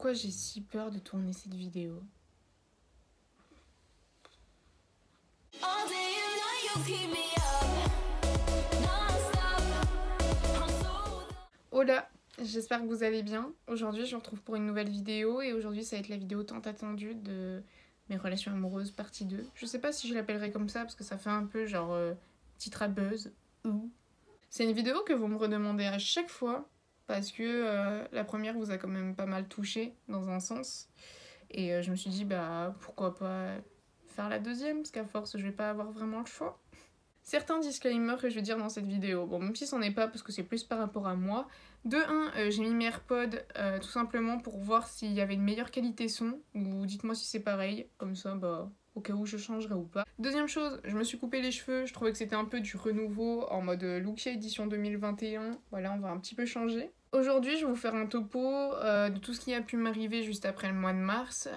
pourquoi j'ai si peur de tourner cette vidéo. Hola, j'espère que vous allez bien. Aujourd'hui, je vous retrouve pour une nouvelle vidéo et aujourd'hui, ça va être la vidéo tant attendue de mes relations amoureuses partie 2. Je sais pas si je l'appellerai comme ça parce que ça fait un peu genre titre à buzz. C'est une vidéo que vous me redemandez à chaque fois parce que la première vous a quand même pas mal touché dans un sens. Et je me suis dit, bah pourquoi pas faire la deuxième parce qu'à force, je vais pas avoir vraiment le choix. Certains disclaimers que je vais dire dans cette vidéo, bon, même si c'en est pas parce que c'est plus par rapport à moi. De 1, j'ai mis mes AirPods tout simplement pour voir s'il y avait une meilleure qualité son, ou dites-moi si c'est pareil, comme ça, bah, au cas où je changerai ou pas. Deuxième chose, je me suis coupé les cheveux, je trouvais que c'était un peu du renouveau en mode Lookia édition 2021, voilà, on va un petit peu changer. Aujourd'hui, je vais vous faire un topo de tout ce qui a pu m'arriver juste après le mois de mars.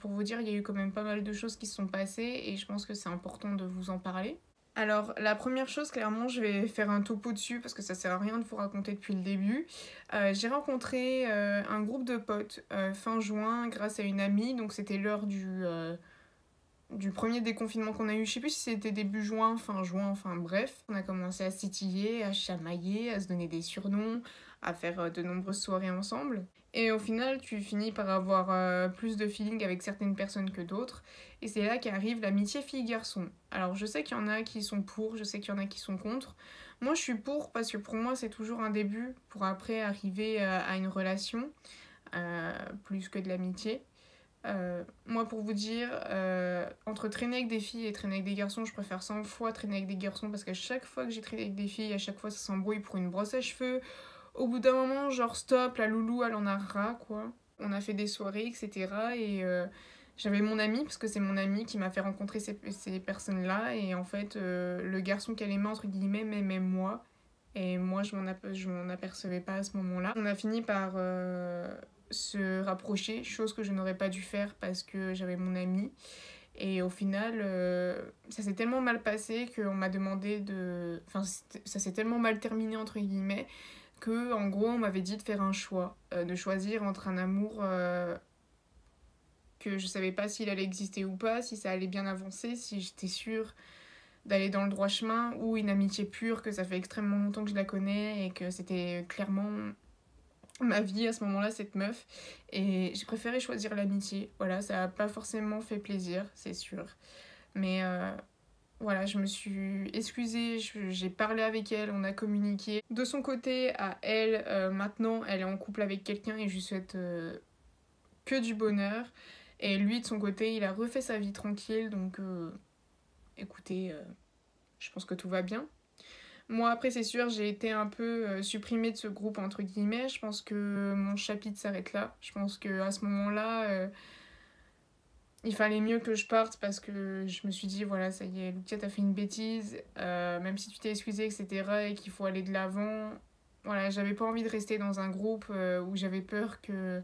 Pour vous dire, il y a eu quand même pas mal de choses qui se sont passées et je pense que c'est important de vous en parler. Alors, la première chose, clairement, je vais faire un topo dessus parce que ça sert à rien de vous raconter depuis le début. J'ai rencontré un groupe de potes fin juin grâce à une amie, donc c'était l'heure du premier déconfinement qu'on a eu. Je sais plus si c'était début juin, fin juin, enfin bref. On a commencé à s'étiller, à chamailler, à se donner des surnoms, à faire de nombreuses soirées ensemble. Et au final, tu finis par avoir plus de feeling avec certaines personnes que d'autres. Et c'est là qu'arrive l'amitié fille-garçon. Alors je sais qu'il y en a qui sont pour, je sais qu'il y en a qui sont contre. Moi je suis pour parce que pour moi c'est toujours un début pour après arriver à une relation, plus que de l'amitié. Moi pour vous dire, entre traîner avec des filles et traîner avec des garçons, je préfère 100 fois traîner avec des garçons parce qu'à chaque fois que j'ai traîné avec des filles, à chaque fois ça s'embrouille pour une brosse à cheveux. Au bout d'un moment, genre stop, la loulou elle en a ras quoi. On a fait des soirées, etc. Et j'avais mon ami, parce que c'est mon ami qui m'a fait rencontrer ces personnes-là. Et en fait, le garçon qu'elle aimait, entre guillemets, m'aimait moi. Et moi, je m'en apercevais pas à ce moment-là. On a fini par se rapprocher, chose que je n'aurais pas dû faire parce que j'avais mon ami. Et au final, ça s'est tellement mal passé qu'on m'a demandé de... Enfin, ça s'est tellement mal terminé, entre guillemets, que en gros, on m'avait dit de faire un choix. De choisir entre un amour que je savais pas s'il allait exister ou pas, si ça allait bien avancer, si j'étais sûre d'aller dans le droit chemin, ou une amitié pure, que ça fait extrêmement longtemps que je la connais et que c'était clairement ma vie à ce moment-là, cette meuf. Et j'ai préféré choisir l'amitié. Voilà, ça a pas forcément fait plaisir, c'est sûr. Mais voilà, je me suis excusée, j'ai parlé avec elle, on a communiqué. De son côté, à elle, maintenant, elle est en couple avec quelqu'un et je lui souhaite que du bonheur. Et lui, de son côté, il a refait sa vie tranquille, donc écoutez, je pense que tout va bien. Moi, après, c'est sûr, j'ai été un peu supprimée de ce groupe, entre guillemets. Je pense que mon chapitre s'arrête là. Je pense qu'à ce moment-là, il fallait mieux que je parte parce que je me suis dit, voilà, ça y est, Lucia, t'as fait une bêtise. Même si tu t'es excusée, etc., et qu'il faut aller de l'avant. Voilà, j'avais pas envie de rester dans un groupe où j'avais peur que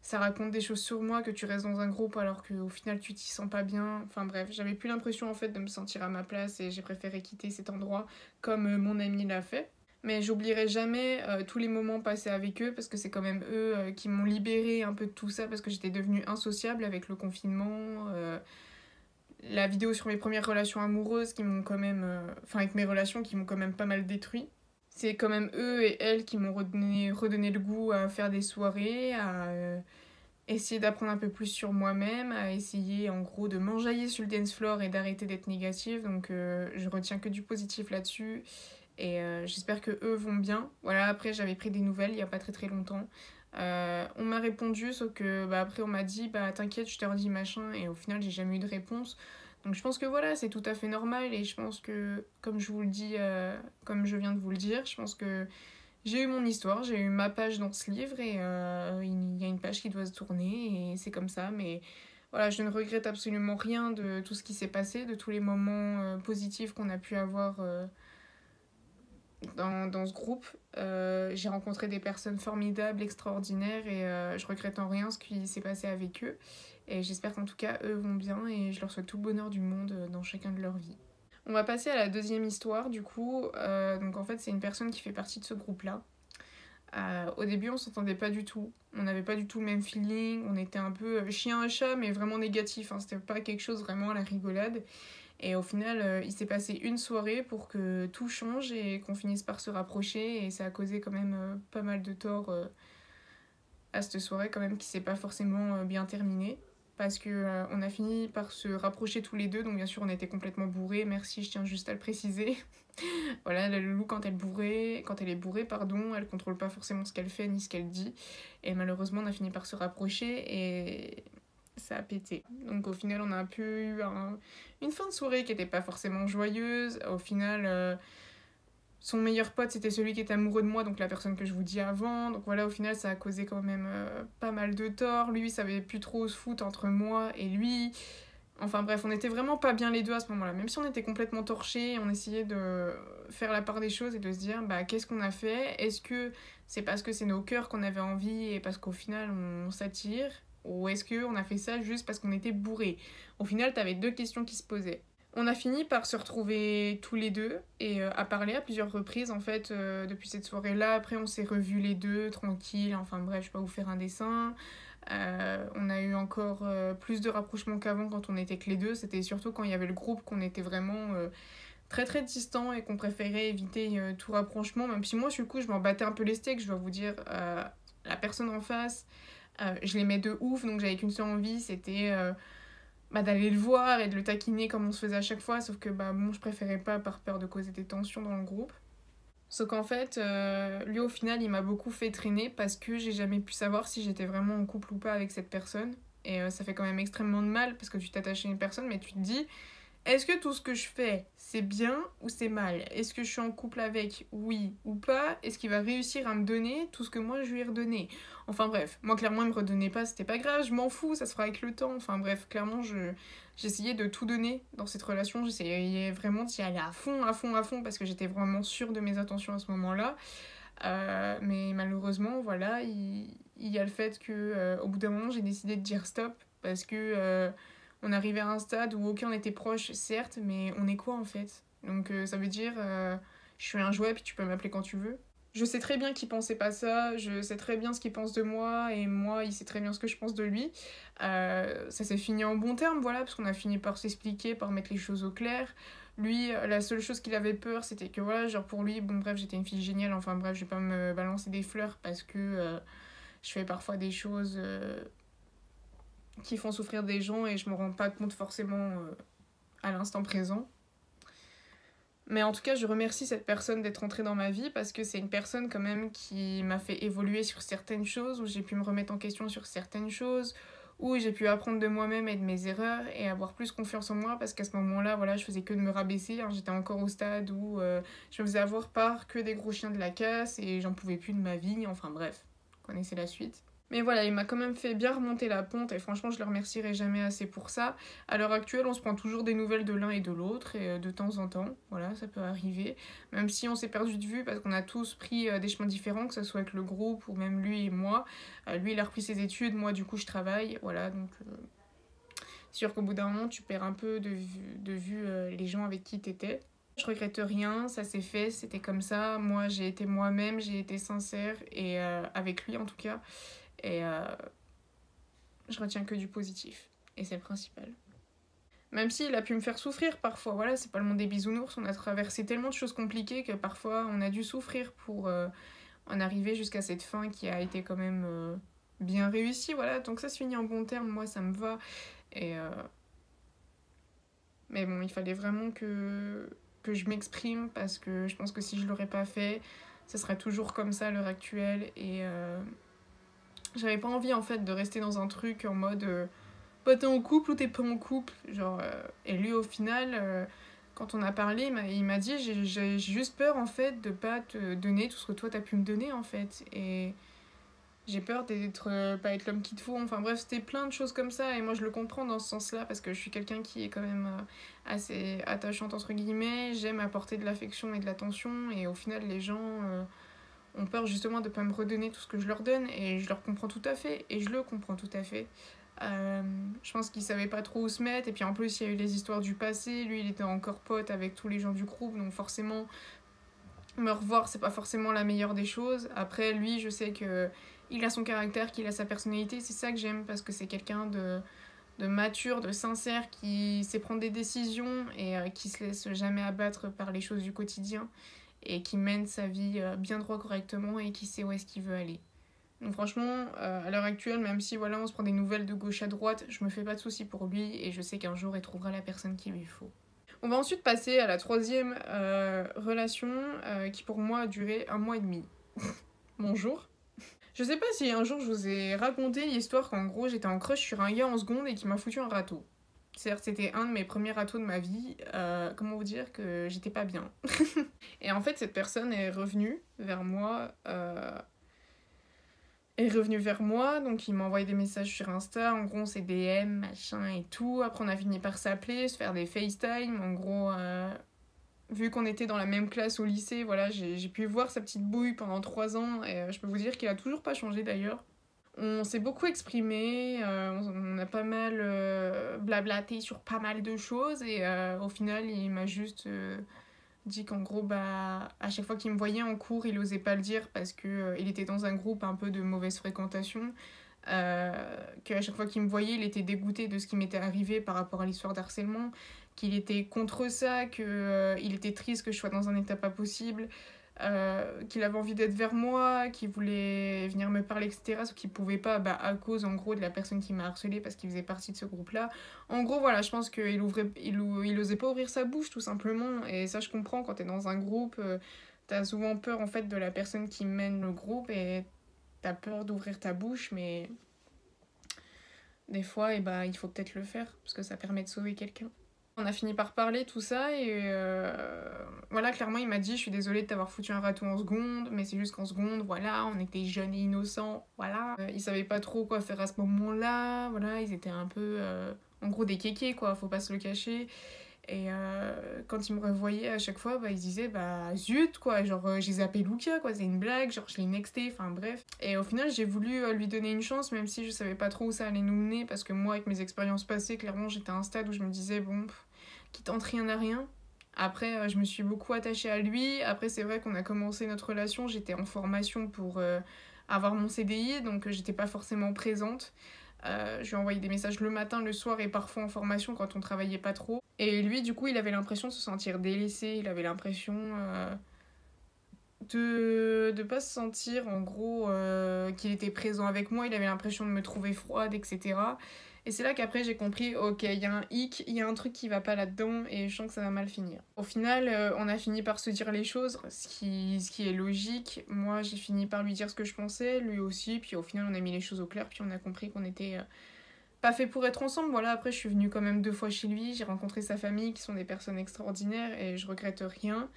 ça raconte des choses sur moi, que tu restes dans un groupe alors qu'au final tu t'y sens pas bien. Enfin bref, j'avais plus l'impression en fait de me sentir à ma place et j'ai préféré quitter cet endroit comme mon ami l'a fait. Mais j'oublierai jamais tous les moments passés avec eux parce que c'est quand même eux qui m'ont libérée un peu de tout ça parce que j'étais devenue insociable avec le confinement. La vidéo sur mes premières relations amoureuses qui m'ont quand même... Enfin avec mes relations qui m'ont quand même pas mal détruit. C'est quand même eux et elles qui m'ont redonné le goût à faire des soirées, à essayer d'apprendre un peu plus sur moi-même, à essayer en gros de m'enjailler sur le dance floor et d'arrêter d'être négative. Donc je retiens que du positif là-dessus et j'espère que eux vont bien. Voilà, après j'avais pris des nouvelles il y a pas très très longtemps. On m'a répondu, sauf que bah, après on m'a dit bah t'inquiète, je te redis machin, et au final j'ai jamais eu de réponse. Donc je pense que voilà, c'est tout à fait normal et je pense que comme je vous le dis, comme je viens de vous le dire, je pense que j'ai eu mon histoire, j'ai eu ma page dans ce livre et il y a une page qui doit se tourner et c'est comme ça. Mais voilà, je ne regrette absolument rien de tout ce qui s'est passé, de tous les moments positifs qu'on a pu avoir dans ce groupe. J'ai rencontré des personnes formidables, extraordinaires et je regrette en rien ce qui s'est passé avec eux. Et j'espère qu'en tout cas, eux vont bien et je leur souhaite tout le bonheur du monde dans chacun de leur vie. On va passer à la deuxième histoire du coup. Donc en fait, c'est une personne qui fait partie de ce groupe-là. Au début, on s'entendait pas du tout. On n'avait pas du tout le même feeling. On était un peu chien à chat, mais vraiment négatif. Hein. C'était pas quelque chose vraiment à la rigolade. Et au final, il s'est passé une soirée pour que tout change et qu'on finisse par se rapprocher. Et ça a causé quand même pas mal de tort à cette soirée, quand même, qui s'est pas forcément bien terminée. Parce que on a fini par se rapprocher tous les deux. Donc, bien sûr, on était complètement bourrés. Merci, je tiens juste à le préciser. Voilà, la loulou, quand elle est bourrée, pardon, elle contrôle pas forcément ce qu'elle fait ni ce qu'elle dit. Et malheureusement, on a fini par se rapprocher et ça a pété. Donc au final, on a un peu eu une fin de soirée qui était pas forcément joyeuse. Au final, son meilleur pote, c'était celui qui était amoureux de moi, donc la personne que je vous dis avant. Donc voilà, au final, ça a causé quand même pas mal de tort. Lui, il savait plus trop se foutre entre moi et lui. Enfin bref, on était vraiment pas bien les deux à ce moment-là. Même si on était complètement torchés, on essayait de faire la part des choses et de se dire, bah qu'est-ce qu'on a fait? Est-ce que c'est parce que c'est nos cœurs qu'on avait envie et parce qu'au final on s'attire? Ou est-ce qu'on a fait ça juste parce qu'on était bourrés? Au final, t'avais deux questions qui se posaient. On a fini par se retrouver tous les deux et à parler à plusieurs reprises en fait depuis cette soirée-là. Après, on s'est revus les deux, tranquilles. Enfin bref, je vais pas vous faire un dessin. On a eu encore plus de rapprochement qu'avant quand on était que les deux. C'était surtout quand il y avait le groupe qu'on était vraiment très très distants et qu'on préférait éviter tout rapprochement. Même si moi, sur le coup, je m'en battais un peu les steaks, je dois vous dire. La personne en face, je l'aimais de ouf, donc j'avais qu'une seule envie, c'était d'aller le voir et de le taquiner comme on se faisait à chaque fois. Sauf que bon, je préférais pas par peur de causer des tensions dans le groupe. Sauf qu'en fait, lui au final, il m'a beaucoup fait traîner parce que j'ai jamais pu savoir si j'étais vraiment en couple ou pas avec cette personne. Et ça fait quand même extrêmement de mal parce que tu t'attaches à une personne, mais tu te dis, est-ce que tout ce que je fais, c'est bien ou c'est mal? Est-ce que je suis en couple avec, oui ou pas? Est-ce qu'il va réussir à me donner tout ce que moi je lui ai redonné? Enfin bref, moi clairement il me redonnait pas, c'était pas grave, je m'en fous, ça se fera avec le temps. Enfin bref, clairement j'essayais de tout donner dans cette relation, j'essayais vraiment d'y aller à fond, à fond, à fond, parce que j'étais vraiment sûre de mes intentions à ce moment-là. Mais malheureusement, voilà, il y a le fait que au bout d'un moment j'ai décidé de dire stop, parce que on arrivait à un stade où aucun n'était proche, certes, mais on est quoi en fait? Donc ça veut dire, je suis un jouet puis tu peux m'appeler quand tu veux. Je sais très bien qu'il pensait pas ça, je sais très bien ce qu'il pense de moi, et moi, il sait très bien ce que je pense de lui. Ça s'est fini en bon terme, voilà, parce qu'on a fini par s'expliquer, par mettre les choses au clair. Lui, la seule chose qu'il avait peur, c'était que voilà, genre pour lui, bon bref, j'étais une fille géniale, enfin bref, je vais pas me balancer des fleurs parce que je fais parfois des choses qui font souffrir des gens et je me rends pas compte forcément à l'instant présent. Mais en tout cas, je remercie cette personne d'être entrée dans ma vie parce que c'est une personne quand même qui m'a fait évoluer sur certaines choses, où j'ai pu me remettre en question sur certaines choses, où j'ai pu apprendre de moi-même et de mes erreurs et avoir plus confiance en moi parce qu'à ce moment-là, voilà, je faisais que de me rabaisser. Hein. J'étais encore au stade où je me faisais avoir par que des gros chiens de la casse et j'en pouvais plus de ma vie. Enfin bref, vous connaissez la suite. Mais voilà, il m'a quand même fait bien remonter la pente et franchement, je le remercierai jamais assez pour ça. À l'heure actuelle, on se prend toujours des nouvelles de l'un et de l'autre et de temps en temps, voilà, ça peut arriver. Même si on s'est perdu de vue parce qu'on a tous pris des chemins différents, que ce soit avec le groupe ou même lui et moi. Lui, il a repris ses études, moi, du coup, je travaille, voilà, donc c'est sûr qu'au bout d'un moment, tu perds un peu de vue les gens avec qui t'étais. Je regrette rien, ça s'est fait, c'était comme ça. Moi, j'ai été moi-même, j'ai été sincère et avec lui en tout cas. Et je retiens que du positif. Et c'est le principal. Même s'il a pu me faire souffrir parfois, voilà, c'est pas le monde des bisounours, on a traversé tellement de choses compliquées que parfois on a dû souffrir pour en arriver jusqu'à cette fin qui a été quand même bien réussie, voilà. Donc ça se finit en bon terme, moi ça me va. Et mais bon, il fallait vraiment que je m'exprime parce que je pense que si je l'aurais pas fait, ça serait toujours comme ça à l'heure actuelle et j'avais pas envie en fait de rester dans un truc en mode bah t'es en couple ou t'es pas en couple genre et lui au final quand on a parlé il m'a dit j'ai juste peur en fait de pas te donner tout ce que toi t'as pu me donner en fait et j'ai peur d'être pas être l'homme qu'il te faut, enfin bref c'était plein de choses comme ça et moi je le comprends dans ce sens là parce que je suis quelqu'un qui est quand même assez attachante entre guillemets, j'aime apporter de l'affection et de l'attention et au final les gens ont peur justement de ne pas me redonner tout ce que je leur donne et je leur comprends tout à fait et je le comprends tout à fait. Je pense qu'il savait pas trop où se mettre et puis en plus il y a eu les histoires du passé, lui il était encore pote avec tous les gens du groupe donc forcément me revoir, c'est pas forcément la meilleure des choses. Après, lui, je sais que il a son caractère, qu'il a sa personnalité. C'est ça que j'aime parce que c'est quelqu'un de mature, de sincère, qui sait prendre des décisions et qui se laisse jamais abattre par les choses du quotidien et qui mène sa vie bien droit, correctement et qui sait où est-ce qu'il veut aller. Donc franchement, à l'heure actuelle, même si voilà, on se prend des nouvelles de gauche à droite, je me fais pas de soucis pour lui et je sais qu'un jour il trouvera la personne qu'il lui faut. On va ensuite passer à la troisième relation qui pour moi a duré 1 mois et demi. Bonjour. Je sais pas si un jour je vous ai raconté l'histoire qu'en gros j'étais en crush sur un gars en seconde et qui m'a foutu un râteau. Certes, c'était un de mes premiers râteaux de ma vie. Comment vous dire que j'étais pas bien. Et en fait, cette personne est revenue vers moi. Donc il m'a envoyé des messages sur Insta. En gros, on s'est DM, machin et tout. Après, on a fini par s'appeler, se faire des FaceTime. En gros, vu qu'on était dans la même classe au lycée, voilà, j'ai pu voir sa petite bouille pendant 3 ans. Et je peux vous dire qu'il a toujours pas changé d'ailleurs. On s'est beaucoup exprimé, on a pas mal blablaté sur pas mal de choses et au final il m'a juste dit qu'en gros bah à chaque fois qu'il me voyait en cours il osait pas le dire parce que il était dans un groupe un peu de mauvaise fréquentation, qu'à chaque fois qu'il me voyait il était dégoûté de ce qui m'était arrivé par rapport à l'histoire d'harcèlement, qu'il était contre ça, qu'il était triste que je sois dans un état pas possible. Qu'il avait envie d'être vers moi, qu'il voulait venir me parler, etc. Sauf qu'il pouvait pas, bah, à cause en gros de la personne qui m'a harcelé parce qu'il faisait partie de ce groupe-là. En gros, voilà, je pense il osait pas ouvrir sa bouche tout simplement. Et ça, je comprends, quand t'es dans un groupe, t'as souvent peur en fait de la personne qui mène le groupe et t'as peur d'ouvrir ta bouche, mais des fois, et bah, il faut peut-être le faire parce que ça permet de sauver quelqu'un. On a fini par parler, tout ça, et voilà, clairement, il m'a dit « Je suis désolée de t'avoir foutu un râteau en seconde, mais c'est juste qu'en seconde, voilà, on était jeunes et innocents, voilà. » Ils savaient pas trop quoi faire à ce moment-là, voilà, ils étaient un peu, en gros, des kékés, quoi, faut pas se le cacher. Et quand ils me revoyaient à chaque fois, bah, ils se disaient bah zut quoi, genre j'ai zappé Luca quoi, c'est une blague, genre je l'ai nexté, enfin bref. Et au final j'ai voulu lui donner une chance même si je savais pas trop où ça allait nous mener parce que moi avec mes expériences passées, clairement j'étais à un stade où je me disais bon, qui tente rien à rien. Après je me suis beaucoup attachée à lui, après c'est vrai qu'on a commencé notre relation, j'étais en formation pour avoir mon CDI donc j'étais pas forcément présente. Je lui ai envoyé des messages le matin, le soir et parfois en formation quand on travaillait pas trop. Et lui, du coup, il avait l'impression de se sentir délaissé, il avait l'impression de pas se sentir, en gros, qu'il était présent avec moi, il avait l'impression de me trouver froide, etc. Et c'est là qu'après j'ai compris, ok, il y a un hic, il y a un truc qui va pas là-dedans et je sens que ça va mal finir. Au final, on a fini par se dire les choses, ce qui est logique. Moi, j'ai fini par lui dire ce que je pensais, lui aussi, puis au final, on a mis les choses au clair, puis on a compris qu'on était pas fait pour être ensemble. Voilà, après, je suis venue quand même 2 fois chez lui, j'ai rencontré sa famille, qui sont des personnes extraordinaires, et je regrette rien.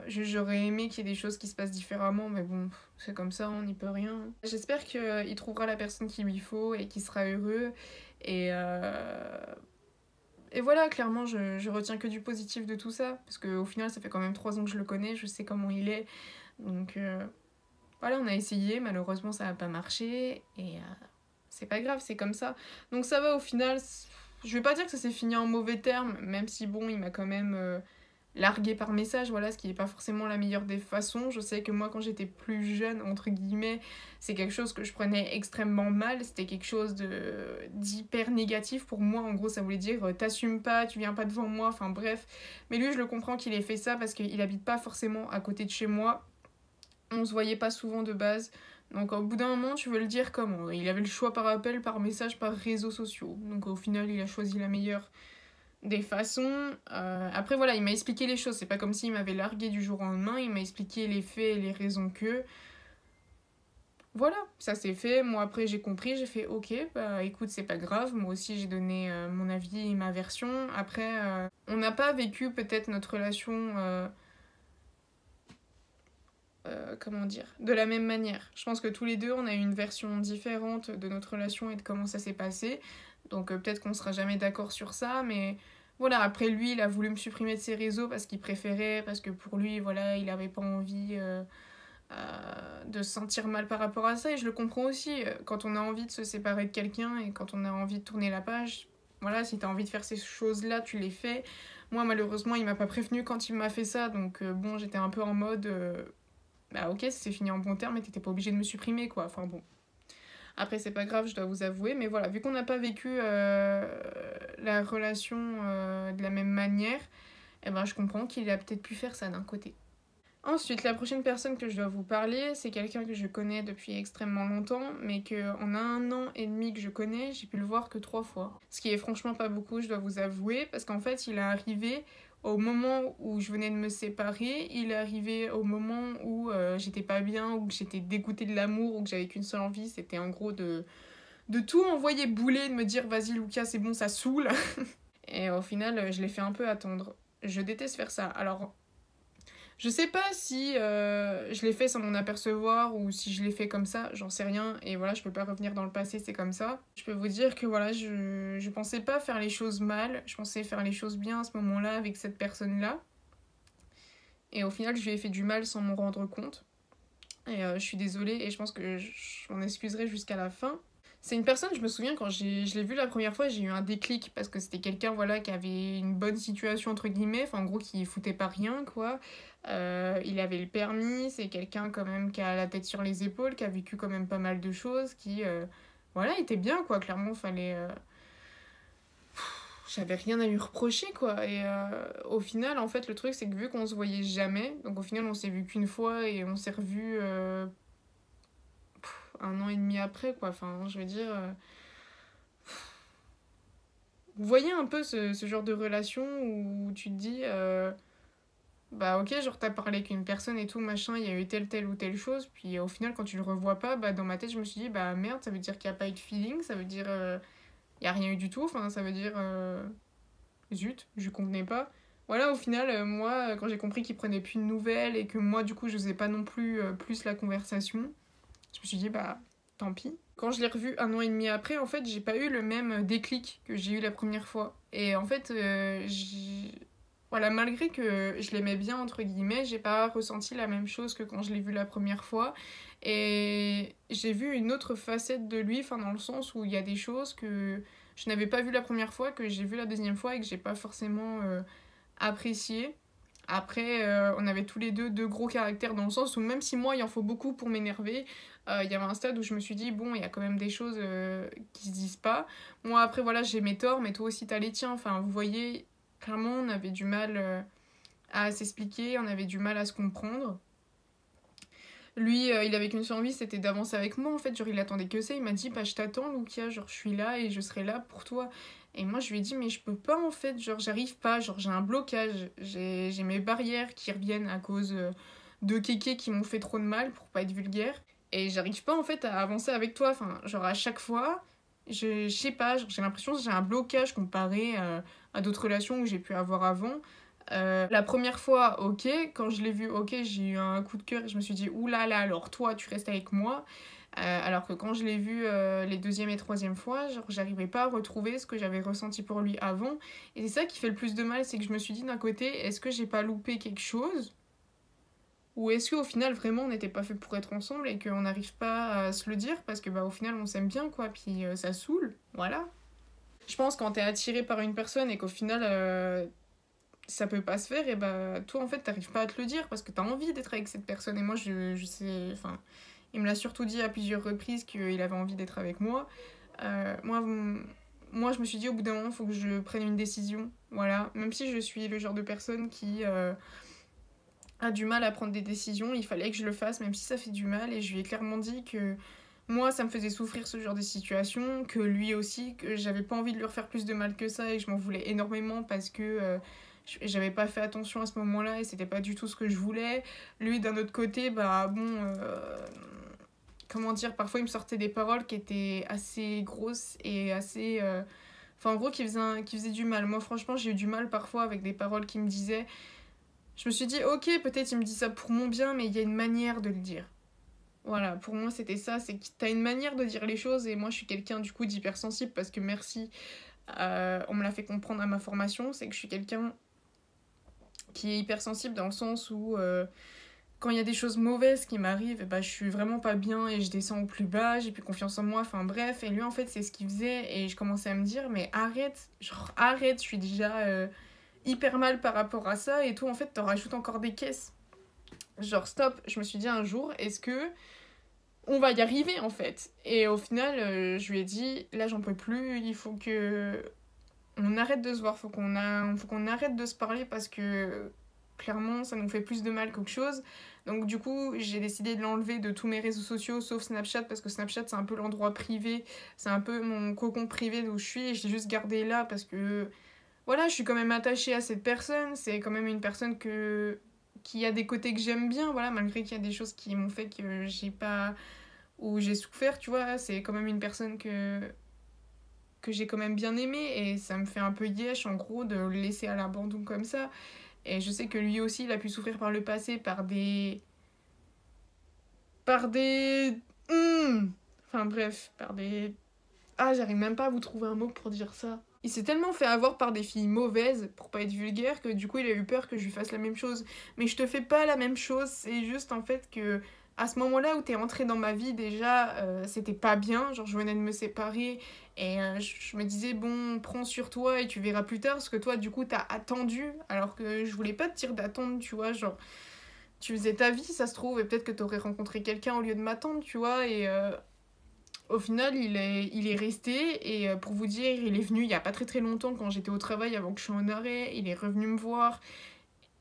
J'aurais aimé qu'il y ait des choses qui se passent différemment, mais bon, c'est comme ça, on n'y peut rien. J'espère qu'il trouvera la personne qu'il lui faut et qu'il sera heureux. Et voilà, clairement, je retiens que du positif de tout ça, parce qu'au final, ça fait quand même 3 ans que je le connais, je sais comment il est. Donc voilà, on a essayé, malheureusement, ça n'a pas marché, et c'est pas grave, c'est comme ça. Donc ça va, au final, je vais pas dire que ça s'est fini en mauvais termes, même si bon, il m'a quand même largué par message, voilà, ce qui n'est pas forcément la meilleure des façons. Je sais que moi, quand j'étais plus jeune, entre guillemets, c'est quelque chose que je prenais extrêmement mal, c'était quelque chose d'hyper négatif pour moi. En gros, ça voulait dire t'assumes pas, tu viens pas devant moi, enfin bref. Mais lui, je le comprends qu'il ait fait ça parce qu'il habite pas forcément à côté de chez moi. On se voyait pas souvent de base. Donc au bout d'un moment, tu veux le dire comment? Il avait le choix par appel, par message, par réseaux sociaux. Donc au final, il a choisi la meilleure des façons. Après voilà, il m'a expliqué les choses, c'est pas comme s'il m'avait largué du jour au lendemain, il m'a expliqué les faits et les raisons que... Voilà, ça s'est fait, moi après j'ai compris, j'ai fait ok, bah écoute c'est pas grave, moi aussi j'ai donné mon avis et ma version. Après, on n'a pas vécu peut-être notre relation... comment dire, de la même manière. Je pense que tous les deux, on a eu une version différente de notre relation et de comment ça s'est passé. Donc peut-être qu'on sera jamais d'accord sur ça, mais voilà, après lui, il a voulu me supprimer de ses réseaux parce qu'il préférait, parce que pour lui, voilà, il avait pas envie de se sentir mal par rapport à ça, et je le comprends aussi. Quand on a envie de se séparer de quelqu'un et quand on a envie de tourner la page, voilà, si t'as envie de faire ces choses-là, tu les fais. Moi, malheureusement, il m'a pas prévenu quand il m'a fait ça, donc bon, j'étais un peu en mode... bah ok, c'est fini en bon terme, mais t'étais pas obligé de me supprimer, quoi. Enfin bon. Après, c'est pas grave, je dois vous avouer, mais voilà, vu qu'on n'a pas vécu la relation de la même manière, eh ben, je comprends qu'il a peut-être pu faire ça d'un côté. Ensuite, la prochaine personne que je dois vous parler, c'est quelqu'un que je connais depuis extrêmement longtemps, mais qu'en 1 an et demi que je connais, j'ai pu le voir que 3 fois. Ce qui est franchement pas beaucoup, je dois vous avouer, parce qu'en fait, il est arrivé au moment où je venais de me séparer, il est arrivé au moment où j'étais pas bien, où j'étais dégoûtée de l'amour, où j'avais qu'une seule envie, c'était en gros de tout envoyer bouler, de me dire vas-y Lucas, c'est bon, ça saoule. Et au final, je l'ai fait un peu attendre. Je déteste faire ça. Alors, je sais pas si je l'ai fait sans m'en apercevoir ou si je l'ai fait comme ça, j'en sais rien. Et voilà, je peux pas revenir dans le passé, c'est comme ça. Je peux vous dire que voilà, je pensais pas faire les choses mal, je pensais faire les choses bien à ce moment-là avec cette personne-là. Et au final, je lui ai fait du mal sans m'en rendre compte. Et je suis désolée et je pense que je m'en excuserai jusqu'à la fin. C'est une personne, je me souviens, quand je l'ai vu la première fois, j'ai eu un déclic parce que c'était quelqu'un voilà, qui avait une bonne situation, entre guillemets, enfin en gros qui foutait pas rien, quoi. Il avait le permis, c'est quelqu'un quand même qui a la tête sur les épaules, qui a vécu quand même pas mal de choses, qui, voilà, était bien, quoi. Clairement, fallait... J'avais rien à lui reprocher, quoi. Et au final, en fait, le truc, c'est que vu qu'on se voyait jamais, donc au final, on s'est vu qu'une fois et on s'est revus 1 an et demi après, quoi. Enfin, je veux dire... Vous voyez un peu ce genre de relation où tu te dis, bah ok, genre t'as parlé avec une personne et tout, machin, il y a eu telle ou telle chose, puis au final, quand tu le revois pas, bah dans ma tête, je me suis dit, bah merde, ça veut dire qu'il n'y a pas eu de feeling, ça veut dire, il n'y a rien eu du tout, enfin, ça veut dire, zut, je lui convenais pas. Voilà, au final, moi, quand j'ai compris qu'il prenait plus de nouvelles et que moi, du coup, je faisais pas non plus plus la conversation, je me suis dit, bah, tant pis. Quand je l'ai revu 1 an et demi après, en fait, j'ai pas eu le même déclic que j'ai eu la première fois. Et en fait, voilà, malgré que je l'aimais bien, entre guillemets, j'ai pas ressenti la même chose que quand je l'ai vu la première fois. Et j'ai vu une autre facette de lui, enfin, dans le sens où il y a des choses que je n'avais pas vues la première fois, que j'ai vues la deuxième fois et que j'ai pas forcément apprécié. Après, on avait tous les deux gros caractères dans le sens où même si moi, il en faut beaucoup pour m'énerver, il y avait un stade où je me suis dit, bon, il y a quand même des choses qui se disent pas. Moi, après, voilà, j'ai mes torts, mais toi aussi, t'as les tiens. Enfin, vous voyez, clairement, on avait du mal à s'expliquer, on avait du mal à se comprendre. Lui, il avait qu'une seule envie, c'était d'avancer avec moi, en fait. Genre, il attendait que ça. Il m'a dit, bah, je t'attends, Lucia. Genre, je suis là et je serai là pour toi. Et moi, je lui ai dit, mais je peux pas, en fait. Genre, j'arrive pas. Genre, j'ai un blocage. J'ai mes barrières qui reviennent à cause de kékés qui m'ont fait trop de mal, pour pas être vulgaire. Et j'arrive pas, en fait, à avancer avec toi. Enfin, genre, à chaque fois, je sais pas. Genre, j'ai l'impression que j'ai un blocage comparé à d'autres relations que j'ai pu avoir avant. La première fois, ok, quand je l'ai vu, ok, j'ai eu un coup de cœur et je me suis dit, oulala, alors toi, tu restes avec moi. Alors que quand je l'ai vu les deuxième et troisième fois, genre, j'arrivais pas à retrouver ce que j'avais ressenti pour lui avant. Et c'est ça qui fait le plus de mal, c'est que je me suis dit d'un côté, est-ce que j'ai pas loupé quelque chose? Ou est-ce qu'au final, vraiment, on n'était pas fait pour être ensemble et qu'on n'arrive pas à se le dire parce que, bah, au final, on s'aime bien, quoi, puis ça saoule, voilà. Je pense quand t'es attiré par une personne et qu'au final, ça peut pas se faire, et bah toi en fait t'arrives pas à te le dire parce que t'as envie d'être avec cette personne. Et moi je sais, enfin, il me l'a surtout dit à plusieurs reprises qu'il avait envie d'être avec moi. Moi je me suis dit au bout d'un moment faut que je prenne une décision, voilà. Même si je suis le genre de personne qui a du mal à prendre des décisions, il fallait que je le fasse même si ça fait du mal. Et je lui ai clairement dit que moi ça me faisait souffrir ce genre de situation, que lui aussi, que j'avais pas envie de lui refaire plus de mal que ça et que je m'en voulais énormément parce que j'avais pas fait attention à ce moment-là et c'était pas du tout ce que je voulais. Lui, d'un autre côté, bah bon, comment dire, parfois il me sortait des paroles qui étaient assez grosses et assez. Enfin, en gros, qui faisaient du mal. Moi, franchement, j'ai eu du mal parfois avec des paroles qu'il me disait. Je me suis dit, ok, peut-être il me dit ça pour mon bien, mais il y a une manière de le dire. Voilà, pour moi, c'était ça. C'est que t'as une manière de dire les choses et moi, je suis quelqu'un du coup d'hypersensible parce que merci. On me l'a fait comprendre à ma formation, c'est que je suis quelqu'un qui est hypersensible dans le sens où quand il y a des choses mauvaises qui m'arrivent, bah, je suis vraiment pas bien et je descends au plus bas, j'ai plus confiance en moi, enfin bref. Et lui en fait c'est ce qu'il faisait et je commençais à me dire mais arrête, genre arrête, je suis déjà hyper mal par rapport à ça et tout, en fait, t'en rajoutes encore des caisses. Genre, stop, je me suis dit un jour, est-ce que on va y arriver, en fait? Et au final, je lui ai dit, là, j'en peux plus, il faut que on arrête de se voir, faut qu'on arrête de se parler parce que clairement ça nous fait plus de mal qu'autre chose. Donc du coup j'ai décidé de l'enlever de tous mes réseaux sociaux sauf Snapchat parce que Snapchat c'est un peu l'endroit privé, c'est un peu mon cocon privé d'où je suis et je l'ai juste gardé là parce que voilà je suis quand même attachée à cette personne, c'est quand même une personne qui a des côtés que j'aime bien, voilà, malgré qu'il y a des choses qui m'ont fait que j'ai pas ou j'ai souffert, tu vois, c'est quand même une personne que j'ai quand même bien aimé et ça me fait un peu yesh en gros de le laisser à l'abandon comme ça. Et je sais que lui aussi il a pu souffrir par le passé par des enfin bref, par des j'arrive même pas à vous trouver un mot pour dire ça. Il s'est tellement fait avoir par des filles mauvaises, pour pas être vulgaire, que du coup il a eu peur que je lui fasse la même chose. Mais je te fais pas la même chose, c'est juste en fait que à ce moment-là où t'es entré dans ma vie déjà, c'était pas bien, genre je venais de me séparer et je me disais bon prends sur toi et tu verras plus tard parce que toi du coup t'as attendu alors que je voulais pas te dire d'attendre, tu vois, genre tu faisais ta vie ça se trouve et peut-être que t'aurais rencontré quelqu'un au lieu de m'attendre, tu vois, et au final, il est resté et pour vous dire, il est venu il y a pas très très longtemps quand j'étais au travail avant que je sois en arrêt. Il est revenu me voir.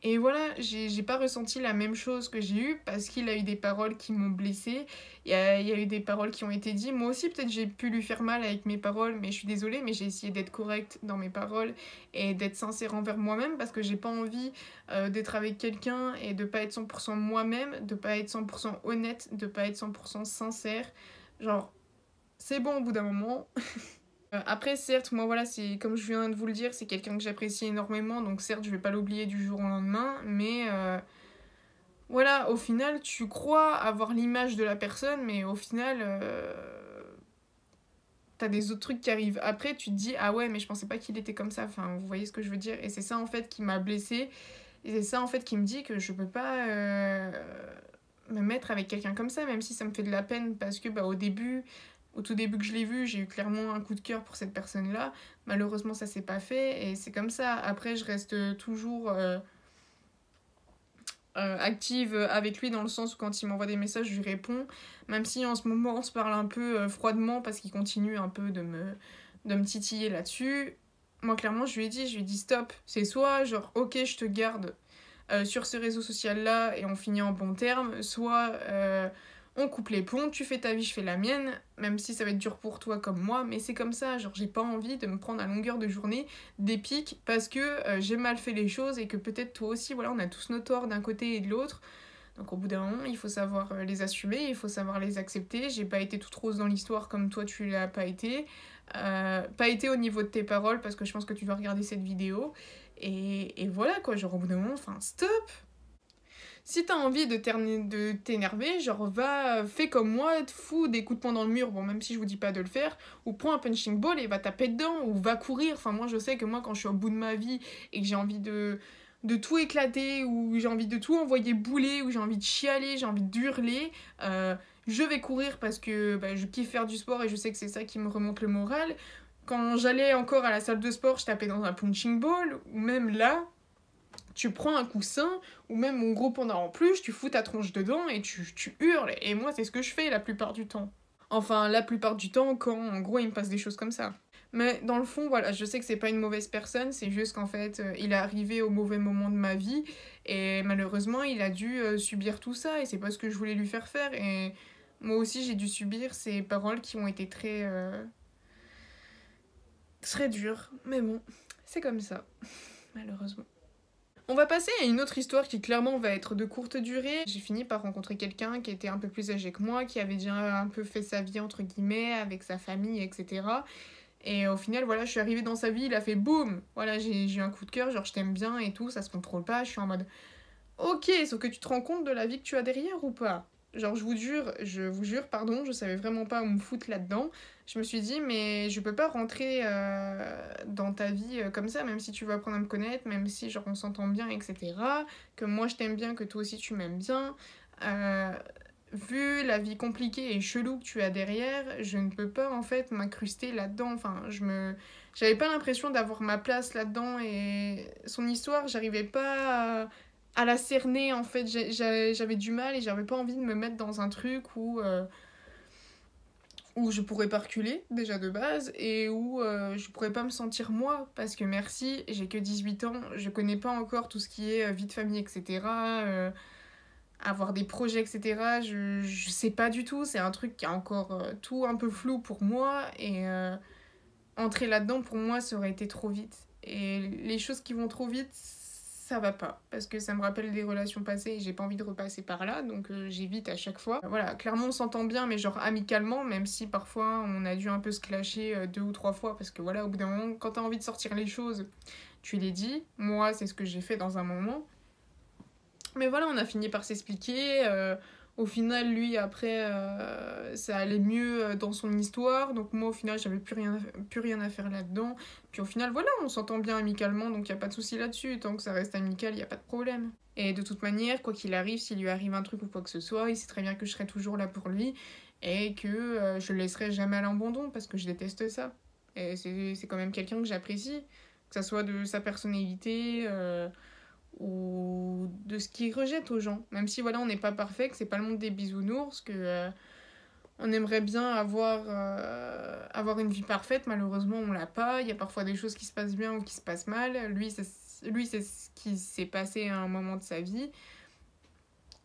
Et voilà, j'ai pas ressenti la même chose que j'ai eu parce qu'il a eu des paroles qui m'ont blessée. Il y a eu des paroles qui ont été dites. Moi aussi, peut-être j'ai pu lui faire mal avec mes paroles, mais je suis désolée, mais j'ai essayé d'être correcte dans mes paroles et d'être sincère envers moi-même parce que j'ai pas envie d'être avec quelqu'un et de pas être 100% moi-même, de pas être 100% honnête, de pas être 100% sincère. Genre, c'est bon au bout d'un moment. Après, certes, moi voilà, c'est comme je viens de vous le dire, c'est quelqu'un que j'apprécie énormément, donc certes, je vais pas l'oublier du jour au lendemain, mais voilà, au final, tu crois avoir l'image de la personne, mais au final, t'as des autres trucs qui arrivent. Après, tu te dis, ah ouais, mais je pensais pas qu'il était comme ça, enfin, vous voyez ce que je veux dire, et c'est ça en fait qui m'a blessée, et c'est ça en fait qui me dit que je peux pas me mettre avec quelqu'un comme ça, même si ça me fait de la peine, parce que bah, au tout début que je l'ai vu, j'ai eu clairement un coup de cœur pour cette personne-là. Malheureusement, ça s'est pas fait, et c'est comme ça. Après, je reste toujours active avec lui dans le sens où quand il m'envoie des messages, je lui réponds. Même si en ce moment, on se parle un peu froidement parce qu'il continue un peu de me titiller là-dessus. Moi, clairement, je lui ai dit stop. C'est soit genre, ok, je te garde sur ce réseau social-là et on finit en bon terme, soit on coupe les ponts, tu fais ta vie, je fais la mienne, même si ça va être dur pour toi comme moi, mais c'est comme ça, genre j'ai pas envie de me prendre à longueur de journée des pics parce que j'ai mal fait les choses et que peut-être toi aussi, voilà, on a tous nos torts d'un côté et de l'autre. Donc au bout d'un moment, il faut savoir les assumer, il faut savoir les accepter. J'ai pas été toute rose dans l'histoire comme toi tu l'as pas été. Pas été au niveau de tes paroles parce que je pense que tu vas regarder cette vidéo. Et voilà quoi, genre au bout d'un moment, enfin stop. Si t'as envie de t'énerver, genre va, fais comme moi, te fous des coups de poing dans le mur, bon même si je vous dis pas de le faire, ou prends un punching ball et va taper dedans, ou va courir, enfin moi je sais que moi quand je suis au bout de ma vie et que j'ai envie de tout éclater, ou j'ai envie de tout envoyer bouler, ou j'ai envie de chialer, j'ai envie d'hurler, je vais courir parce que bah, je kiffe faire du sport et je sais que c'est ça qui me remonte le moral. Quand j'allais encore à la salle de sport, je tapais dans un punching ball, ou même là, tu prends un coussin, ou même mon gros panda en plus, tu fous ta tronche dedans et tu hurles. Et moi, c'est ce que je fais la plupart du temps. Enfin, la plupart du temps, quand en gros il me passe des choses comme ça. Mais dans le fond, voilà, je sais que c'est pas une mauvaise personne, c'est juste qu'en fait, il est arrivé au mauvais moment de ma vie, et malheureusement, il a dû subir tout ça, et c'est pas ce que je voulais lui faire faire, et moi aussi, j'ai dû subir ces paroles qui ont été très dures. Mais bon, c'est comme ça, malheureusement. On va passer à une autre histoire qui clairement va être de courte durée. J'ai fini par rencontrer quelqu'un qui était un peu plus âgé que moi, qui avait déjà un peu fait sa vie entre guillemets, avec sa famille, etc. Et au final, voilà, je suis arrivée dans sa vie, il a fait boum. Voilà, j'ai eu un coup de cœur, genre je t'aime bien et tout, ça se contrôle pas, je suis en mode ok, sauf que tu te rends compte de la vie que tu as derrière ou pas? Genre je vous jure, pardon, je savais vraiment pas où me foutre là-dedans. Je me suis dit, mais je peux pas rentrer dans ta vie comme ça, même si tu veux apprendre à me connaître, même si genre on s'entend bien, etc. Que moi je t'aime bien, que toi aussi tu m'aimes bien. vu la vie compliquée et chelou que tu as derrière, je ne peux pas en fait m'incruster là-dedans. Enfin, j'avais pas l'impression d'avoir ma place là-dedans et son histoire, j'arrivais pas à la cerner en fait. J'avais du mal et j'avais pas envie de me mettre dans un truc où je pourrais pas reculer déjà de base et où je pourrais pas me sentir moi parce que merci, j'ai que 18 ans, je connais pas encore tout ce qui est vie de famille, etc. Avoir des projets, etc. Je sais pas du tout, c'est un truc qui est encore tout un peu flou pour moi et entrer là-dedans pour moi ça aurait été trop vite. Et les choses qui vont trop vite, ça va pas parce que ça me rappelle des relations passées et j'ai pas envie de repasser par là donc j'évite à chaque fois. Voilà, clairement on s'entend bien mais genre amicalement, même si parfois on a dû un peu se clasher 2 ou 3 fois parce que voilà, au bout d'un moment, quand t'as envie de sortir les choses, tu les dis. Moi, c'est ce que j'ai fait dans un moment. Mais voilà, on a fini par s'expliquer. Au final, lui, après, ça allait mieux dans son histoire. Donc moi, au final, j'avais plus rien à faire là-dedans. Puis au final, voilà, on s'entend bien amicalement, donc il n'y a pas de souci là-dessus. Tant que ça reste amical, il n'y a pas de problème. Et de toute manière, quoi qu'il arrive, s'il lui arrive un truc ou quoi que ce soit, il sait très bien que je serai toujours là pour lui. Et que je le laisserai jamais à l'abandon, parce que je déteste ça. Et c'est quand même quelqu'un que j'apprécie. Que ça soit de sa personnalité... ou de ce qu'ils rejettent aux gens. Même si voilà, on n'est pas parfait, que c'est pas le monde des bisounours, que on aimerait bien avoir une vie parfaite, malheureusement on l'a pas. Il y a parfois des choses qui se passent bien ou qui se passent mal. Lui, c'est ce qui s'est passé à un moment de sa vie.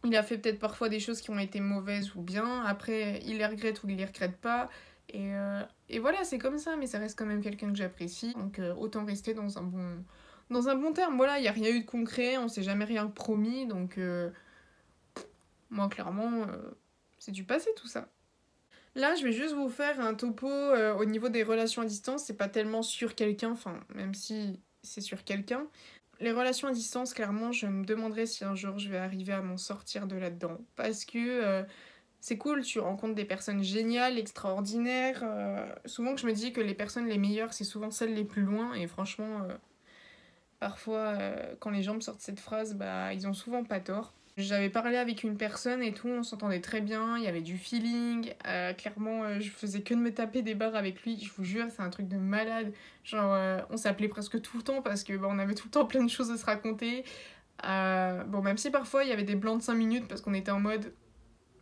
Il a fait peut-être parfois des choses qui ont été mauvaises ou bien. Après, il les regrette ou il les regrette pas. Et voilà, c'est comme ça, mais ça reste quand même quelqu'un que j'apprécie. Donc autant rester dans un bon terme. Voilà, il n'y a rien eu de concret, on s'est jamais rien promis. Donc moi, clairement, c'est du passé tout ça. Là, je vais juste vous faire un topo au niveau des relations à distance. C'est pas tellement sur quelqu'un, enfin, même si c'est sur quelqu'un. Les relations à distance, clairement, je me demanderai si un jour je vais arriver à m'en sortir de là-dedans. Parce que c'est cool, tu rencontres des personnes géniales, extraordinaires. Souvent que je me dis que les personnes les meilleures, c'est souvent celles les plus loin. Et franchement, parfois, quand les gens me sortent cette phrase, bah, ils ont souvent pas tort. J'avais parlé avec une personne et tout, on s'entendait très bien, il y avait du feeling. Clairement, je faisais que de me taper des barres avec lui, je vous jure, c'est un truc de malade. Genre, on s'appelait presque tout le temps parce que bah, on avait tout le temps plein de choses à se raconter. Bon, même si parfois il y avait des blancs de 5 minutes parce qu'on était en mode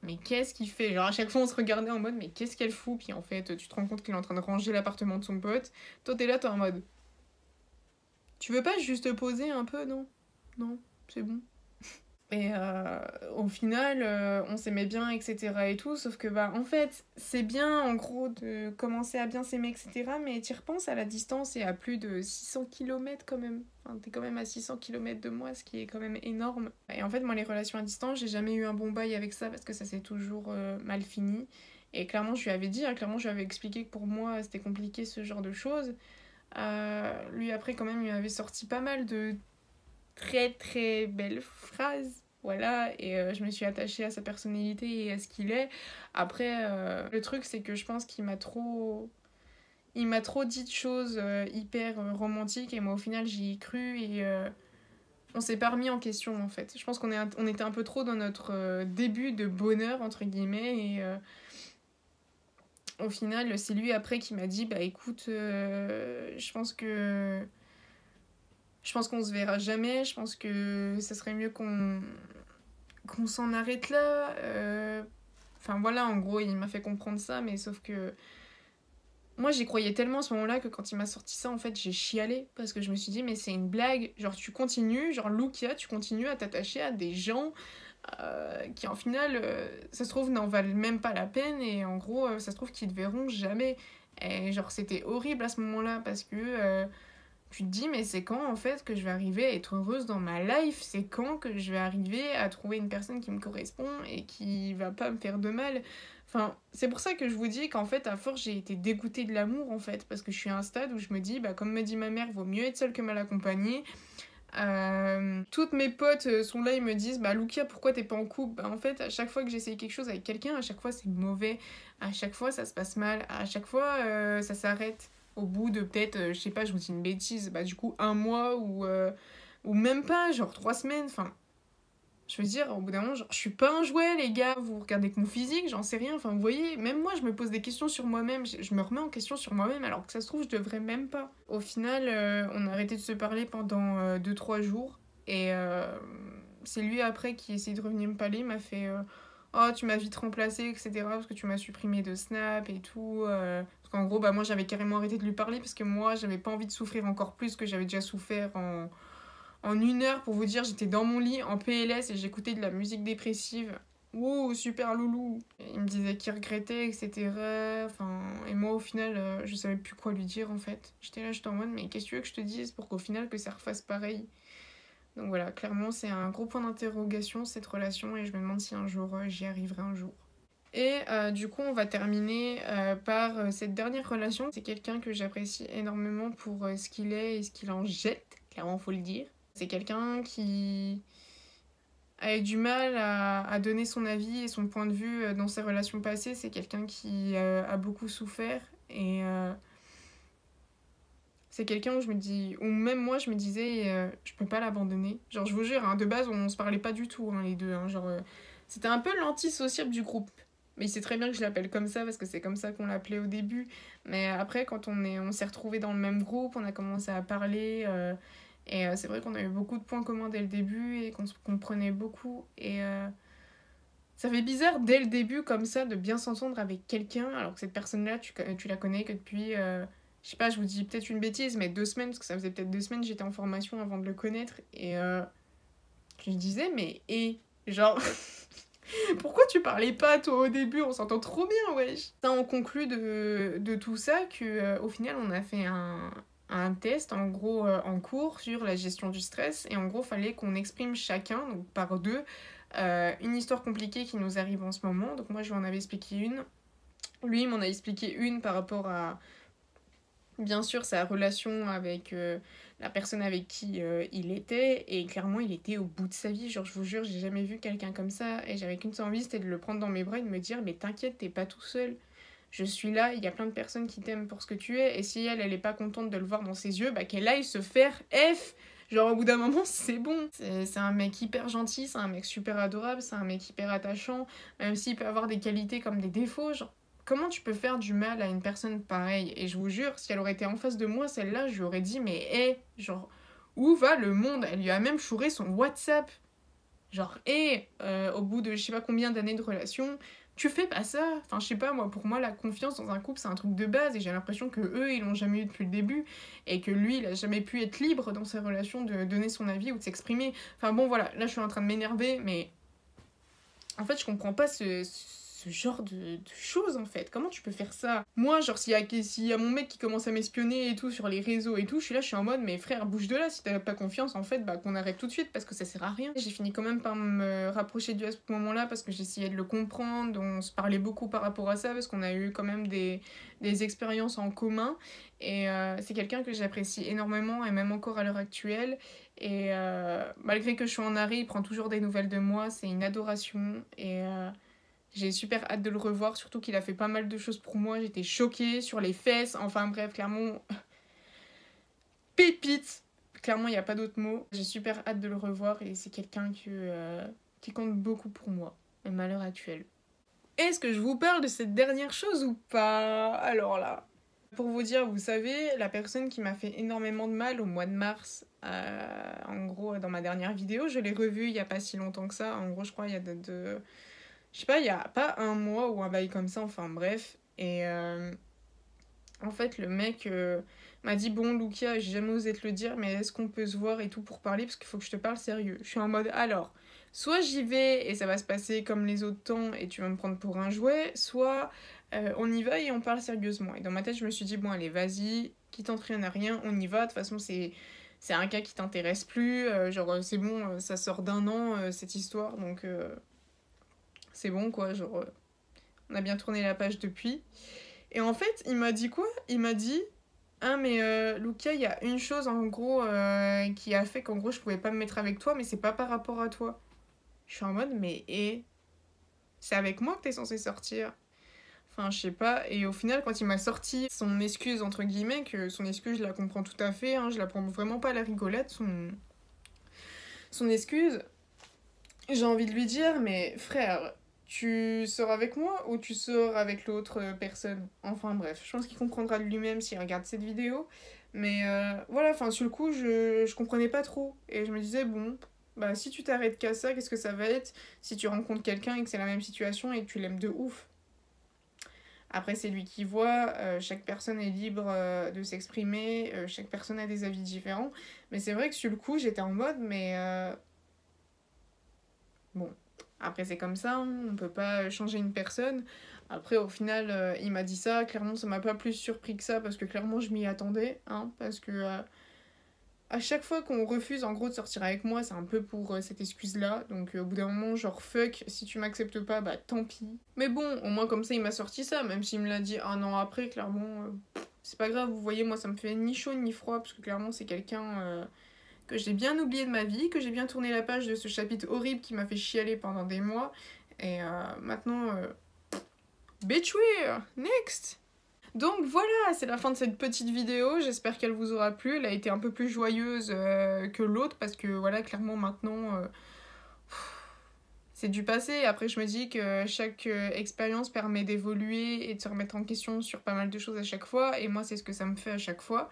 mais qu'est-ce qu'il fait? Genre à chaque fois on se regardait en mode mais qu'est-ce qu'elle fout? Puis en fait tu te rends compte qu'il est en train de ranger l'appartement de son pote. Toi t'es là, t'es en mode tu veux pas juste te poser un peu? Non, non, c'est bon. Et au final, on s'aimait bien, etc. et tout, sauf que, bah, en fait, c'est bien, en gros, de commencer à bien s'aimer, etc. Mais t'y repenses à la distance et à plus de 600 kilomètres quand même. Enfin, t'es quand même à 600 kilomètres de moi, ce qui est quand même énorme. Et en fait, moi, les relations à distance, j'ai jamais eu un bon bail avec ça parce que ça s'est toujours mal fini. Et clairement, je lui avais dit, hein, clairement, je lui avais expliqué que pour moi, c'était compliqué ce genre de choses. Lui, après, quand même, il m'avait sorti pas mal de très très belle phrase. Voilà, et je me suis attachée à sa personnalité et à ce qu'il est. Après, le truc, c'est que je pense qu'il m'a trop... Il m'a trop dit de choses hyper romantiques et moi, au final, j'y ai cru et on s'est pas remis en question, en fait. Je pense on était un peu trop dans notre début de bonheur, entre guillemets, et au final, c'est lui, après, qui m'a dit, bah écoute, je pense qu'on se verra jamais, je pense que ça serait mieux qu'on s'en arrête là. Enfin voilà, en gros, il m'a fait comprendre ça, mais sauf que moi j'y croyais tellement à ce moment-là que quand il m'a sorti ça, en fait, j'ai chialé parce que je me suis dit, mais c'est une blague. Genre, tu continues, genre Lucia, tu continues à t'attacher à des gens qui, en final, ça se trouve, n'en valent même pas la peine et en gros, ça se trouve qu'ils te verront jamais. Et genre, c'était horrible à ce moment-là parce que. Tu te dis, mais c'est quand en fait que je vais arriver à être heureuse dans ma life? C'est quand que je vais arriver à trouver une personne qui me correspond et qui va pas me faire de mal? Enfin, c'est pour ça que je vous dis qu'en fait, à force, j'ai été dégoûtée de l'amour en fait, parce que je suis à un stade où je me dis, bah, comme me dit ma mère, vaut mieux être seule que mal accompagnée. Toutes mes potes sont là, ils me disent, bah, Lucia, pourquoi t'es pas en couple? Bah, en fait, à chaque fois que j'essaye quelque chose avec quelqu'un, à chaque fois c'est mauvais, à chaque fois ça se passe mal, à chaque fois ça s'arrête. Au bout de peut-être, je sais pas, je vous dis une bêtise, bah du coup un mois ou même pas, genre 3 semaines, enfin Je veux dire, au bout d'un moment, genre, je suis pas un jouet, les gars, vous regardez que mon physique, j'en sais rien. Enfin, vous voyez, même moi, je me pose des questions sur moi-même, je me remets en question sur moi-même, alors que ça se trouve, je devrais même pas. Au final, on a arrêté de se parler pendant 2-3 jours, et c'est lui après qui essayait de revenir me parler, il m'a fait oh, tu m'as vite remplacé, etc., parce que tu m'as supprimé de Snap et tout. Parce qu'en gros, bah, moi, j'avais carrément arrêté de lui parler, parce que moi, j'avais pas envie de souffrir encore plus que j'avais déjà souffert en 1 heure, pour vous dire, j'étais dans mon lit en PLS et j'écoutais de la musique dépressive. Ouh, super loulou. Il me disait qu'il regrettait, etc. Enfin, et moi, au final, je savais plus quoi lui dire, en fait. J'étais en mode, mais qu'est-ce que tu veux que je te dise pour qu'au final, que ça refasse pareil? Donc voilà, clairement, c'est un gros point d'interrogation, cette relation, et je me demande si un jour, j'y arriverai un jour. Et du coup, on va terminer par cette dernière relation. C'est quelqu'un que j'apprécie énormément pour ce qu'il est et ce qu'il en jette, clairement, faut le dire. C'est quelqu'un qui a eu du mal à donner son avis et son point de vue dans ses relations passées. C'est quelqu'un qui a beaucoup souffert et c'est quelqu'un où je me dis, ou même moi je me disais, je peux pas l'abandonner. Genre, je vous jure, hein, de base on se parlait pas du tout, hein, les deux. Hein, genre, c'était un peu l'antisociable du groupe. Mais il sait très bien que je l'appelle comme ça parce que c'est comme ça qu'on l'appelait au début. Mais après, quand on s'est retrouvés dans le même groupe, on a commencé à parler. Et c'est vrai qu'on a eu beaucoup de points communs dès le début et qu'on se comprenait beaucoup. Et ça fait bizarre dès le début, comme ça, de bien s'entendre avec quelqu'un, alors que cette personne-là, tu la connais que depuis, je sais pas, je vous dis peut-être une bêtise, mais 2 semaines, parce que ça faisait peut-être 2 semaines, j'étais en formation avant de le connaître. Et je lui disais, mais genre, pourquoi tu parlais pas, toi, au début? On s'entend trop bien, wesh. Ça, on conclut de tout ça que, au final, on a fait un test en gros en cours sur la gestion du stress et en gros fallait qu'on exprime chacun, donc par deux, une histoire compliquée qui nous arrive en ce moment. Donc moi je lui en avais expliqué une, lui il m'en a expliqué une par rapport à bien sûr sa relation avec la personne avec qui il était, et clairement il était au bout de sa vie. Genre je vous jure, j'ai jamais vu quelqu'un comme ça et j'avais qu'une seule envie, c'était de le prendre dans mes bras et de me dire mais t'inquiète, t'es pas tout seul. Je suis là, il y a plein de personnes qui t'aiment pour ce que tu es, et si elle est pas contente de le voir dans ses yeux, bah qu'elle aille se faire F. Genre au bout d'un moment, c'est bon. C'est un mec hyper gentil, c'est un mec super adorable, c'est un mec hyper attachant, même s'il peut avoir des qualités comme des défauts. Genre, comment tu peux faire du mal à une personne pareille? Et je vous jure, si elle aurait été en face de moi, celle-là, je lui aurais dit, mais genre, où va le monde? Elle lui a même chouré son WhatsApp. Genre, au bout de je sais pas combien d'années de relation, tu fais pas ça. Enfin, je sais pas, moi, pour moi, la confiance dans un couple, c'est un truc de base, et j'ai l'impression que eux, ils l'ont jamais eu depuis le début, et que lui, il a jamais pu être libre dans sa relation de donner son avis ou de s'exprimer. Enfin bon, voilà, là, je suis en train de m'énerver, mais en fait, je comprends pas ce genre de choses, en fait. Comment tu peux faire ça? Moi, genre, s'il y a mon mec qui commence à m'espionner et tout sur les réseaux et tout, je suis en mode, mais frère, bouge de là, si t'as pas confiance, en fait, bah qu'on arrête tout de suite, parce que ça sert à rien. J'ai fini quand même par me rapprocher de lui à ce moment-là, parce que j'essayais de le comprendre, on se parlait beaucoup par rapport à ça, parce qu'on a eu quand même des expériences en commun, et c'est quelqu'un que j'apprécie énormément, et même encore à l'heure actuelle, et malgré que je suis en arrêt, il prend toujours des nouvelles de moi, c'est une adoration, et j'ai super hâte de le revoir, surtout qu'il a fait pas mal de choses pour moi. J'étais choquée sur les fesses. Enfin bref, clairement, pépite. Clairement, il n'y a pas d'autre mot. J'ai super hâte de le revoir et c'est quelqu'un qui compte beaucoup pour moi, même à l'heure actuelle. Est-ce que je vous parle de cette dernière chose ou pas? Alors là, pour vous dire, vous savez, la personne qui m'a fait énormément de mal au mois de mars, en gros, dans ma dernière vidéo, je l'ai revue il n'y a pas si longtemps que ça. En gros, je crois il y a je sais pas, il y a pas un mois ou un bail comme ça, enfin bref. Et en fait, le mec m'a dit, bon, Lukia, j'ai jamais osé te le dire, mais est-ce qu'on peut se voir et tout pour parler, parce qu'il faut que je te parle sérieux. Je suis en mode, alors, soit j'y vais et ça va se passer comme les autres temps et tu vas me prendre pour un jouet, soit on y va et on parle sérieusement. Et dans ma tête, je me suis dit, bon, allez, vas-y, qui tente rien à rien, on y va. De toute façon, c'est un cas qui t'intéresse plus, genre, c'est bon, ça sort d'1 an, cette histoire, donc c'est bon, quoi, genre, on a bien tourné la page depuis. Et en fait, il m'a dit quoi? Il m'a dit, ah mais Lukia, il y a une chose en gros qui a fait qu'en gros je pouvais pas me mettre avec toi, mais c'est pas par rapport à toi. Je suis en mode, mais c'est avec moi que t'es censé sortir. Enfin, je sais pas. Et au final, quand il m'a sorti son excuse, entre guillemets, que son excuse, je la comprends tout à fait, hein, je la prends vraiment pas à la rigolette, son excuse, j'ai envie de lui dire, mais frère, tu sors avec moi ou tu sors avec l'autre personne? Enfin bref, je pense qu'il comprendra de lui-même s'il regarde cette vidéo. Mais voilà, enfin sur le coup, je comprenais pas trop. Et je me disais, bon, bah si tu t'arrêtes qu'à ça, qu'est-ce que ça va être si tu rencontres quelqu'un et que c'est la même situation et que tu l'aimes de ouf? Après, c'est lui qui voit, chaque personne est libre de s'exprimer, chaque personne a des avis différents. Mais c'est vrai que sur le coup, j'étais en mode, mais bon, après c'est comme ça, hein, on peut pas changer une personne. Après, au final, il m'a dit ça, clairement, ça m'a pas plus surpris que ça, parce que clairement, je m'y attendais, hein, parce que à chaque fois qu'on refuse en gros de sortir avec moi, c'est un peu pour cette excuse-là. Donc au bout d'un moment, genre fuck, si tu m'acceptes pas, bah tant pis. Mais bon, au moins comme ça, il m'a sorti ça, même s'il me l'a dit un an après, clairement, c'est pas grave. Vous voyez, moi ça me fait ni chaud ni froid, parce que clairement, c'est quelqu'un que j'ai bien oublié de ma vie, que j'ai bien tourné la page de ce chapitre horrible qui m'a fait chialer pendant des mois. Et maintenant, Betchweer, next! Donc voilà, c'est la fin de cette petite vidéo, j'espère qu'elle vous aura plu, elle a été un peu plus joyeuse que l'autre parce que voilà, clairement maintenant c'est du passé. Après je me dis que chaque expérience permet d'évoluer et de se remettre en question sur pas mal de choses à chaque fois et moi c'est ce que ça me fait à chaque fois.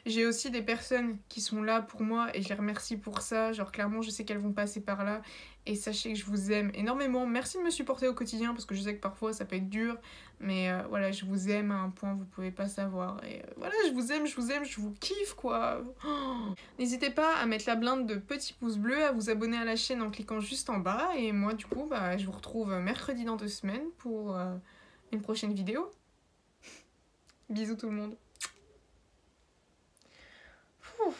J'ai aussi des personnes qui sont là pour moi et je les remercie pour ça, genre clairement je sais qu'elles vont passer par là et sachez que je vous aime énormément. Merci de me supporter au quotidien parce que je sais que parfois ça peut être dur, mais voilà, je vous aime à un point que vous pouvez pas savoir. Et voilà, je vous aime, je vous kiffe quoi. Oh. N'hésitez pas à mettre la blinde de petits pouces bleus, à vous abonner à la chaîne en cliquant juste en bas. Et moi du coup, bah, je vous retrouve mercredi dans 2 semaines pour une prochaine vidéo. Bisous tout le monde. Ouh.